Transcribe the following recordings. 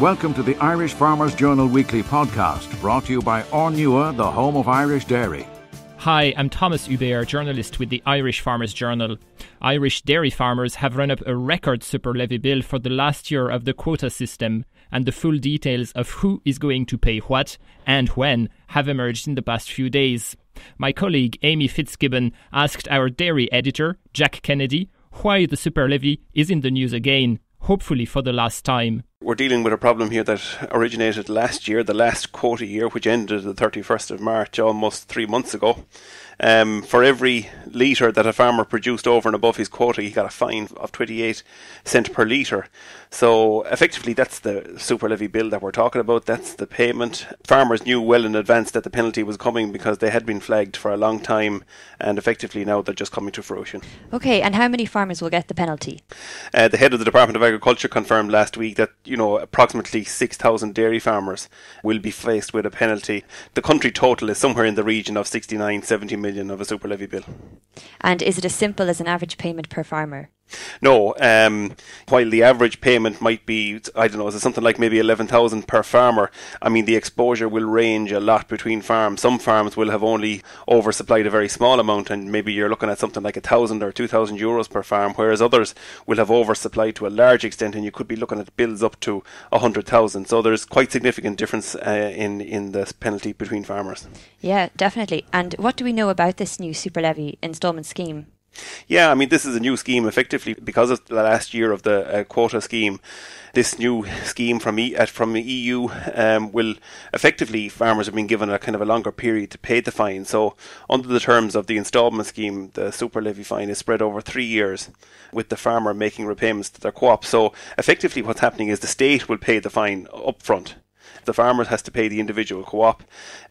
Welcome to the Irish Farmers Journal Weekly Podcast, brought to you by Ornua, the home of Irish dairy. Hi, I'm Thomas Hubert, journalist with the Irish Farmers Journal. Irish dairy farmers have run up a record superlevy bill for the last year of the quota system, and the full details of who is going to pay what and when have emerged in the past few days. My colleague Amy Fitzgibbon asked our dairy editor, Jack Kennedy, why the superlevy is in the news again, hopefully for the last time. We're dealing with a problem here that originated last year, the last quota year, which ended the 31st of March, almost 3 months ago. For every litre that a farmer produced over and above his quota, he got a fine of 28 cents per litre. So effectively, that's the superlevy bill that we're talking about. That's the payment. Farmers knew well in advance that the penalty was coming because they had been flagged for a long time, and effectively now they're just coming to fruition. Okay, and how many farmers will get the penalty? The head of the Department of Agriculture confirmed last week that approximately 6,000 dairy farmers will be faced with a penalty. The country total is somewhere in the region of 69-70 million of a superlevy bill. And is it as simple as an average payment per farmer? No, while the average payment might be, is it something like maybe 11,000 per farmer? I mean, the exposure will range a lot between farms. Some farms will have only oversupplied a very small amount, and maybe you're looking at something like 1,000 or 2,000 euros per farm, whereas others will have oversupplied to a large extent, and you could be looking at bills up to 100,000. So there's quite significant difference in the penalty between farmers. Yeah, definitely. And what do we know about this new superlevy instalment scheme? Yeah, I mean, this is a new scheme effectively because of the last year of the quota scheme. This new scheme from the EU will effectively, farmers have been given a kind of a longer period to pay the fine. So under the terms of the instalment scheme, the superlevy fine is spread over 3 years, with the farmer making repayments to their co-op. So effectively what's happening is the state will pay the fine up front. The farmer has to pay the individual co-op.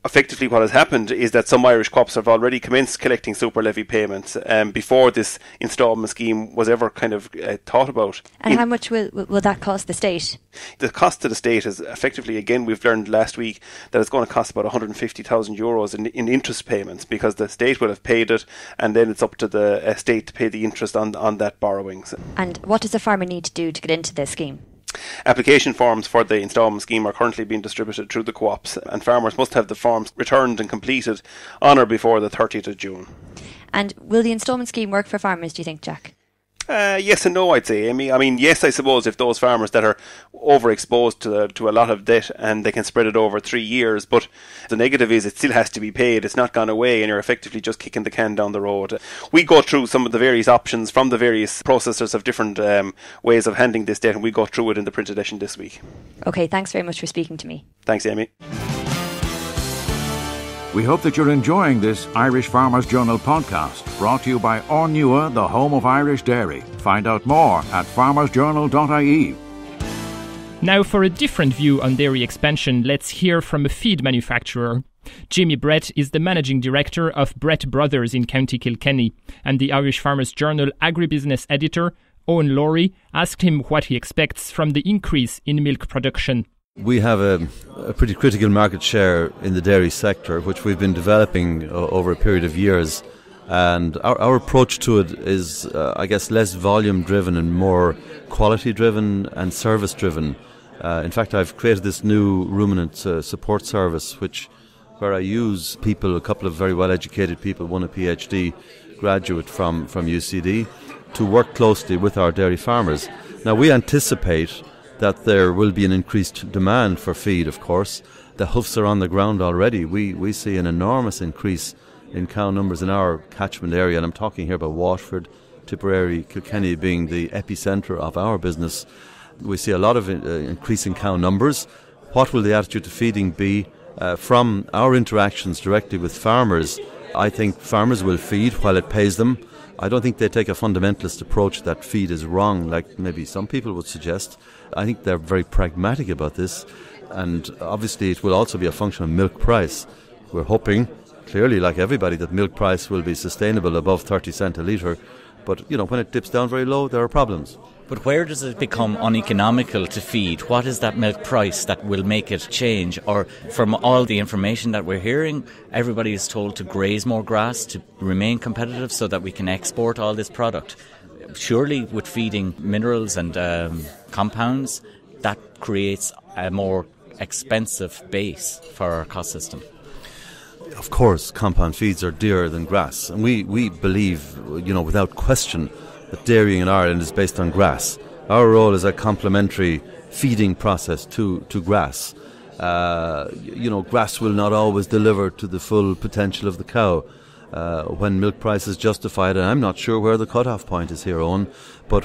Effectively what has happened is that some Irish co-ops have already commenced collecting superlevy payments before this instalment scheme was ever kind of thought about. And how much will that cost the state? The cost to the state is effectively, again, we've learned last week that it's going to cost about 150,000 euros in interest payments, because the state will have paid it and then it's up to the state to pay the interest on that borrowings. And what does a farmer need to do to get into this scheme? Application forms for the instalment scheme are currently being distributed through the co-ops, and farmers must have the forms returned and completed on or before the 30th of June. And will the instalment scheme work for farmers, do you think, Jack? Yes and no, I'd say, Amy. I mean, yes, I suppose if those farmers that are overexposed to a lot of debt and they can spread it over 3 years, but the negative is it still has to be paid. It's not gone away and you're effectively just kicking the can down the road. We go through some of the various options from the various processors of different ways of handling this debt, and we go through it in the print edition this week. Okay, thanks very much for speaking to me. Thanks, Amy. We hope that you're enjoying this Irish Farmers Journal podcast, brought to you by Ornua, the home of Irish dairy. Find out more at farmersjournal.ie. Now for a different view on dairy expansion, let's hear from a feed manufacturer. Jimmy Brett is the managing director of Brett Brothers in County Kilkenny, and the Irish Farmers Journal agribusiness editor, Eoin Lowry, asked him what he expects from the increase in milk production. We have a pretty critical market share in the dairy sector, which we've been developing over a period of years. And our approach to it is, less volume-driven and more quality-driven and service-driven. In fact, I've created this new ruminant support service, where I use people, a couple of very well-educated people, one a PhD graduate from UCD, to work closely with our dairy farmers. Now, we anticipate that there will be an increased demand for feed, of course. The hoofs are on the ground already. We see an enormous increase in cow numbers in our catchment area, and I'm talking here about Waterford, Tipperary, Kilkenny being the epicentre of our business. We see a lot of increasing cow numbers. What will the attitude to feeding be? From our interactions directly with farmers, I think farmers will feed while it pays them. I don't think they take a fundamentalist approach that feed is wrong, like maybe some people would suggest. I think they're very pragmatic about this, and obviously it will also be a function of milk price. We're hoping, clearly like everybody, that milk price will be sustainable above 30 cents a litre, but when it dips down very low, there are problems. But where does it become uneconomical to feed? What is that milk price that will make it change? Or from all the information that we're hearing, everybody is told to graze more grass to remain competitive so that we can export all this product. Surely with feeding minerals and compounds, that creates a more expensive base for our cost system? Of course, compound feeds are dearer than grass, and we believe, without question, that dairying in Ireland is based on grass. Our role is a complementary feeding process to grass. Grass will not always deliver to the full potential of the cow when milk price is justified, and I'm not sure where the cut-off point is here, Owen. But,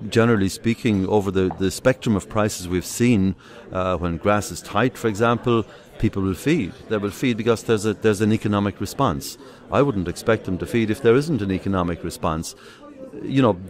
generally speaking, over the spectrum of prices we've seen, when grass is tight, for example, people will feed. They will feed because there's an economic response. I wouldn't expect them to feed if there isn't an economic response.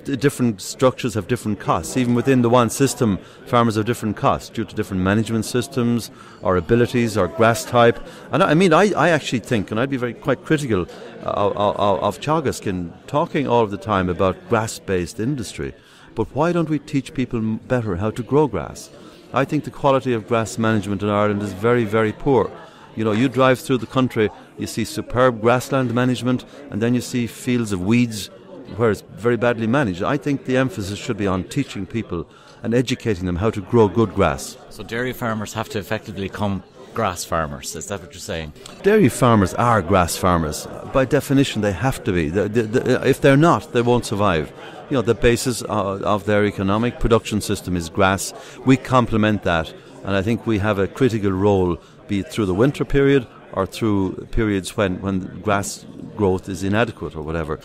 Different structures have different costs. Even within the one system, farmers have different costs due to different management systems, or abilities, or grass type. And I actually think, and I'd be quite critical of Teagascin talking all of the time about grass-based industry. But why don't we teach people better how to grow grass? I think the quality of grass management in Ireland is very, very poor. You drive through the country, you see superb grassland management, and then you see fields of weeds where it's very badly managed. I think the emphasis should be on teaching people and educating them how to grow good grass. So dairy farmers have to effectively become grass farmers, is that what you're saying? Dairy farmers are grass farmers. By definition, they have to be. If they're not, they won't survive. The basis of their economic production system is grass. We complement that, and I think we have a critical role, be it through the winter period or through periods when grass growth is inadequate or whatever.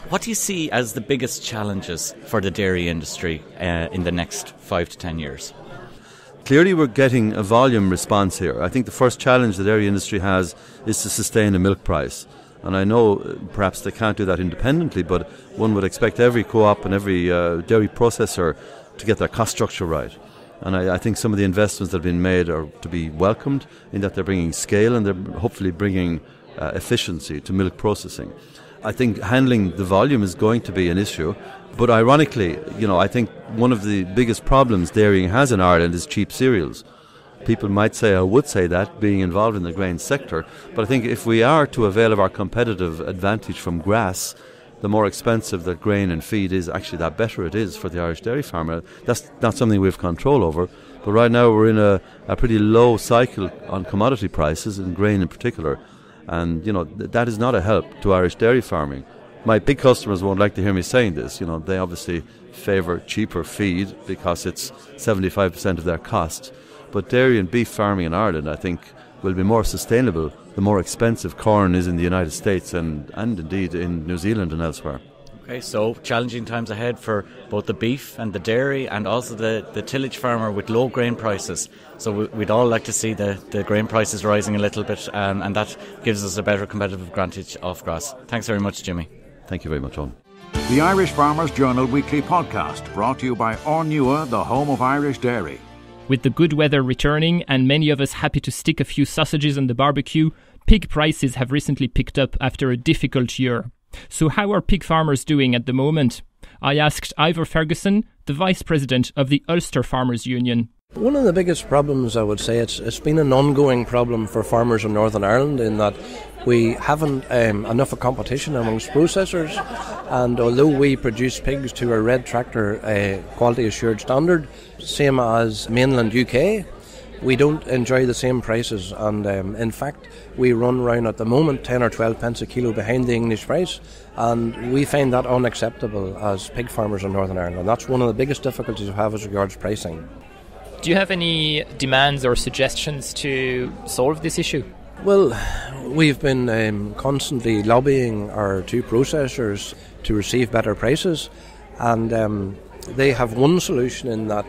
What do you see as the biggest challenges for the dairy industry in the next 5 to 10 years? Clearly we're getting a volume response here. I think the first challenge the dairy industry has is to sustain a milk price. And I know perhaps they can't do that independently, but one would expect every co-op and every dairy processor to get their cost structure right. And I think some of the investments that have been made are to be welcomed in that they're bringing scale and they're hopefully bringing efficiency to milk processing. I think handling the volume is going to be an issue. But ironically, I think one of the biggest problems dairying has in Ireland is cheap cereals. People might say, or would say that, being involved in the grain sector. But I think if we are to avail of our competitive advantage from grass, the more expensive that grain and feed is, actually that better it is for the Irish dairy farmer. That's not something we have control over. But right now we're in a pretty low cycle on commodity prices, in grain in particular. And, that is not a help to Irish dairy farming. My big customers won't like to hear me saying this. They obviously favour cheaper feed because it's 75% of their cost. But dairy and beef farming in Ireland, I think, will be more sustainable the more expensive corn is in the United States and indeed in New Zealand and elsewhere. Okay, so challenging times ahead for both the beef and the dairy and also the tillage farmer with low grain prices. So we'd all like to see the grain prices rising a little bit, and that gives us a better competitive advantage off grass. Thanks very much, Jimmy. Thank you very much, Owen. The Irish Farmers Journal Weekly Podcast, brought to you by Ornua, the home of Irish dairy. With the good weather returning and many of us happy to stick a few sausages on the barbecue, pig prices have recently picked up after a difficult year. So how are pig farmers doing at the moment? I asked Ivor Ferguson, the Vice President of the Ulster Farmers Union. One of the biggest problems, I would say, it's been an ongoing problem for farmers in Northern Ireland in that we haven't enough of competition amongst processors, and although we produce pigs to a red tractor quality assured standard, same as mainland UK, we don't enjoy the same prices, and in fact we run around at the moment 10 or 12 pence a kilo behind the English price, and we find that unacceptable as pig farmers in Northern Ireland, and that's one of the biggest difficulties we have as regards pricing. Do you have any demands or suggestions to solve this issue? Well, we've been constantly lobbying our two processors to receive better prices, and they have one solution in that,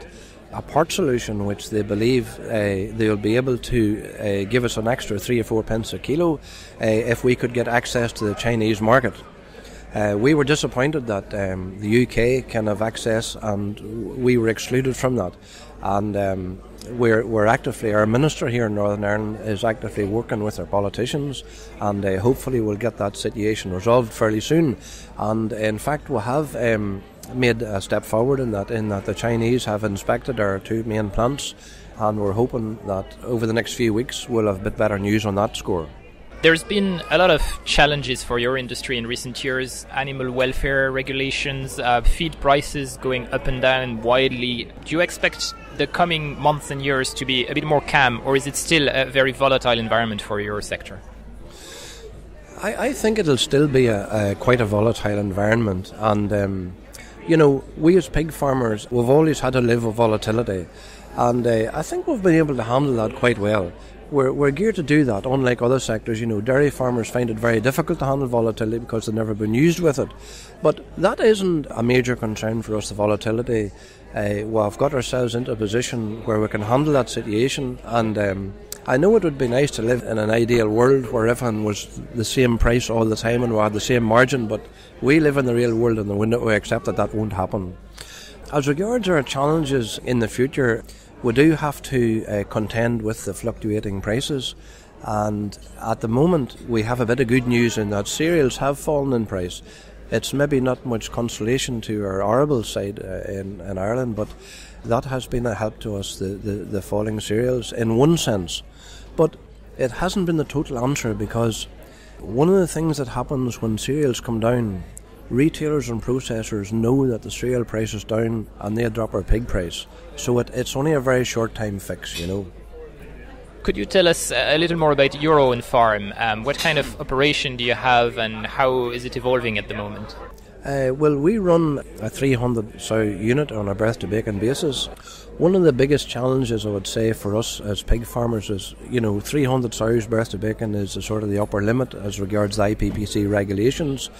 a part solution which they believe they'll be able to give us an extra 3 or 4 pence a kilo if we could get access to the Chinese market. We were disappointed that the UK can have access and we were excluded from that. And we're actively, our minister here in Northern Ireland is actively working with our politicians, and hopefully we'll get that situation resolved fairly soon. And in fact we have made a step forward in that the Chinese have inspected our two main plants, and we're hoping that over the next few weeks we'll have a bit better news on that score. There's been a lot of challenges for your industry in recent years: animal welfare regulations, feed prices going up and down widely. Do you expect the coming months and years to be a bit more calm, or is it still a very volatile environment for your sector? I think it'll still be quite a volatile environment, and we as pig farmers, we've always had to live with volatility, and I think we've been able to handle that quite well. We're geared to do that, unlike other sectors. Dairy farmers find it very difficult to handle volatility because they've never been used with it. But that isn't a major concern for us, the volatility. We've got ourselves into a position where we can handle that situation, and I know it would be nice to live in an ideal world where everything was the same price all the time and we had the same margin, but we live in the real world and we accept that won't happen. As regards our challenges in the future, we do have to contend with the fluctuating prices, and at the moment we have a bit of good news in that cereals have fallen in price. It's maybe not much consolation to our arable side in Ireland, but that has been a help to us, the falling cereals in one sense. But it hasn't been the total answer, because one of the things that happens when cereals come down, retailers and processors know that the cereal price is down and they drop our pig price. So it's only a very short time fix, Could you tell us a little more about your own farm? What kind of operation do you have and how is it evolving at the moment? Well, we run a 300 sow unit on a birth to bacon basis. One of the biggest challenges, I would say, for us as pig farmers is, 300 sows birth to bacon is sort of the upper limit as regards the IPPC regulations.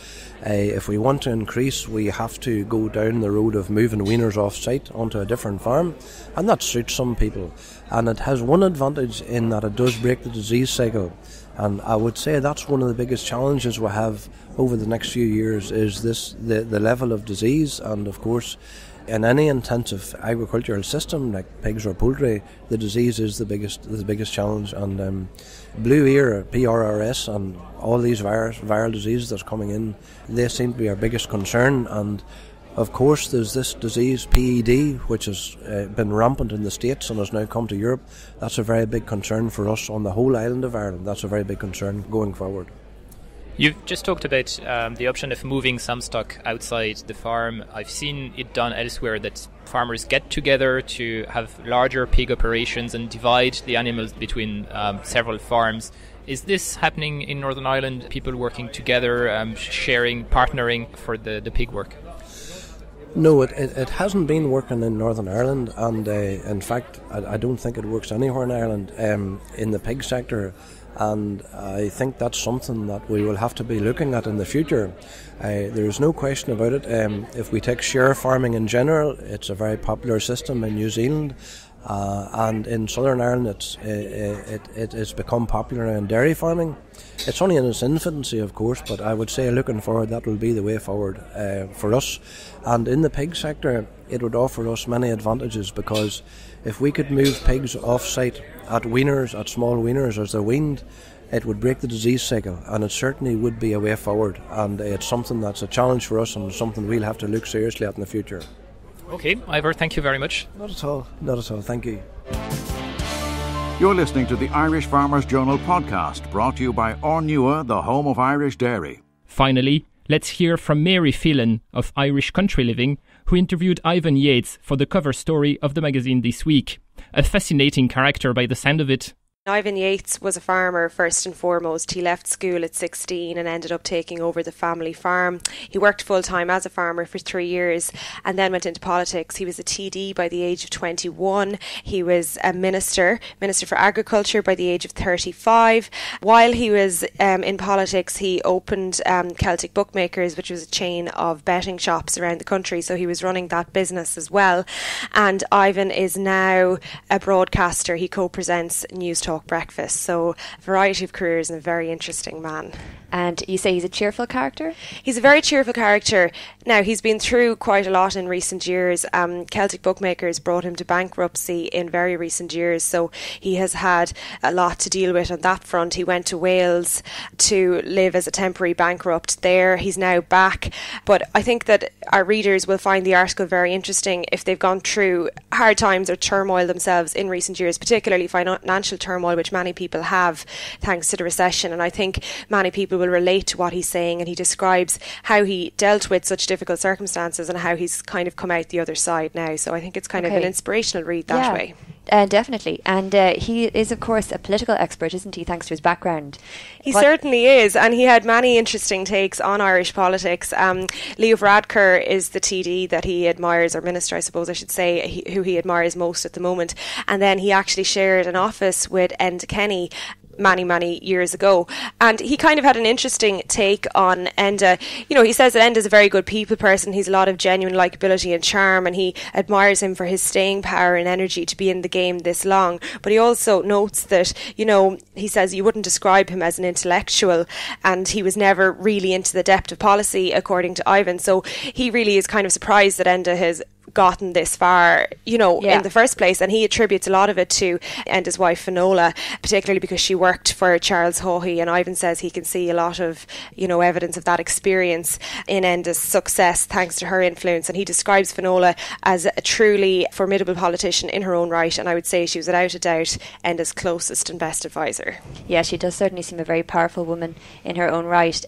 If we want to increase, we have to go down the road of moving weaners off site onto a different farm, and that suits some people. And it has one advantage in that it does break the disease cycle. And I would say that's one of the biggest challenges we have over the next few years is the level of disease. And of course, in any intensive agricultural system like pigs or poultry, the disease is the biggest challenge. And blue ear, PRRS, and all these viral diseases that's coming in, they seem to be our biggest concern. And of course, there's this disease, PED, which has been rampant in the States and has now come to Europe. That's a very big concern for us on the whole island of Ireland. That's a very big concern going forward. You've just talked about the option of moving some stock outside the farm. I've seen it done elsewhere that farmers get together to have larger pig operations and divide the animals between several farms. Is this happening in Northern Ireland? People working together, sharing, partnering for the pig work? No, it hasn't been working in Northern Ireland, and in fact I don't think it works anywhere in Ireland in the pig sector, and I think that's something that we will have to be looking at in the future. There's no question about it. If we take share farming in general, it's a very popular system in New Zealand, and in Southern Ireland it has become popular in dairy farming. It's only in its infancy, of course, but I would say looking forward that will be the way forward for us. And in the pig sector, it would offer us many advantages, because if we could move pigs off-site at weaners, at small weaners as they're weaned, it would break the disease cycle, and it certainly would be a way forward. And it's something that's a challenge for us and something we'll have to look seriously at in the future. Okay, Ivor, thank you very much. Not at all, thank you. You're listening to the Irish Farmers Journal podcast, brought to you by Ornua, the home of Irish dairy. Finally, let's hear from Mary Phelan of Irish Country Living, who interviewed Ivan Yates for the cover story of the magazine this week. A fascinating character by the sound of it. Ivan Yates was a farmer first and foremost. He left school at 16 and ended up taking over the family farm. He worked full-time as a farmer for 3 years and then went into politics. He was a TD by the age of 21. He was a Minister for Agriculture by the age of 35. While he was in politics, he opened Celtic Bookmakers, which was a chain of betting shops around the country. So he was running that business as well. And Ivan is now a broadcaster. He co-presents News Talk Breakfast, so a variety of careers and a very interesting man. And you say he's a cheerful character? He's a very cheerful character. Now, he's been through quite a lot in recent years. Celtic Bookmakers brought him to bankruptcy in very recent years, so he has had a lot to deal with on that front. He went to Wales to live as a temporary bankrupt there. He's now back, but I think that our readers will find the article very interesting if they've gone through hard times or turmoil themselves in recent years, particularly financial turmoil turmoil, which many people have thanks to the recession. And I think many people will relate to what he's saying, and he describes how he dealt with such difficult circumstances and how he's kind of come out the other side now. So I think it's kind of an inspirational read that way. Definitely. And he is, of course, a political expert, isn't he, thanks to his background? He certainly is, and he had many interesting takes on Irish politics. Leo Varadkar is the TD that he admires, or minister, I suppose I should say, who he admires most at the moment. And then he actually shared an office with Enda Kenny many years ago, and he kind of had an interesting take on Enda. You know, he says that Enda's a very good people person. He's a lot of genuine likability and charm, and he admires him for his staying power and energy to be in the game this long. But he also notes that, you know, he says you wouldn't describe him as an intellectual, and he was never really into the depth of policy, according to Ivan. So he really is kind of surprised that Enda has gotten this far, you know, in the first place, and he attributes a lot of it to Enda's wife Finola, particularly because she worked for Charles Haughey, and Ivan says he can see a lot of, you know, evidence of that experience in Enda's success thanks to her influence. And he describes Finola as a truly formidable politician in her own right, and I would say she was without a doubt Enda's closest and best advisor. Yeah, she does certainly seem a very powerful woman in her own right.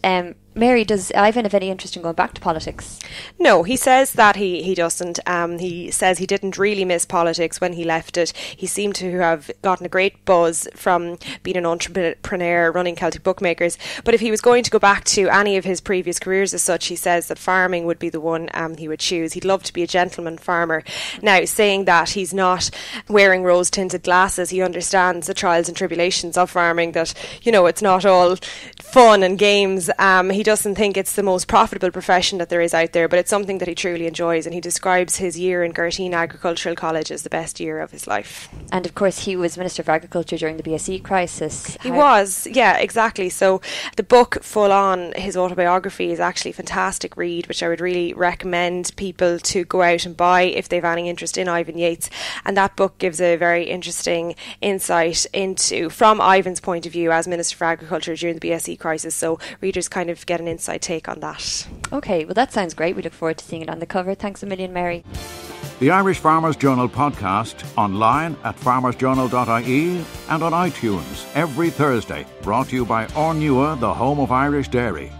Mary, does Ivan have any interest in going back to politics? No, he says that he doesn't. He says he didn't really miss politics when he left it. He seemed to have gotten a great buzz from being an entrepreneur, running Celtic bookmakers. But if he was going to go back to any of his previous careers as such, he says that farming would be the one he would choose. He'd love to be a gentleman farmer. Now, saying that, he's not wearing rose-tinted glasses. He understands the trials and tribulations of farming, that, you know, it's not all fun and games. He doesn't think it's the most profitable profession that there is out there, but it's something that he truly enjoys, and he describes his year in Gerteen Agricultural College as the best year of his life. And of course he was Minister for Agriculture during the BSE crisis. He was, yeah, exactly. So the book Full On, his autobiography, is actually a fantastic read, which I would really recommend people to go out and buy if they've any interest in Ivan Yates. And that book gives a very interesting insight into, from Ivan's point of view as Minister for Agriculture during the BSE crisis, so readers kind of get an inside take on that. Okay, well that sounds great. We look forward to seeing it on the cover. Thanks a million, Mary. The Irish Farmers Journal podcast, online at farmersjournal.ie and on iTunes every Thursday. Brought to you by Ornua, the home of Irish dairy.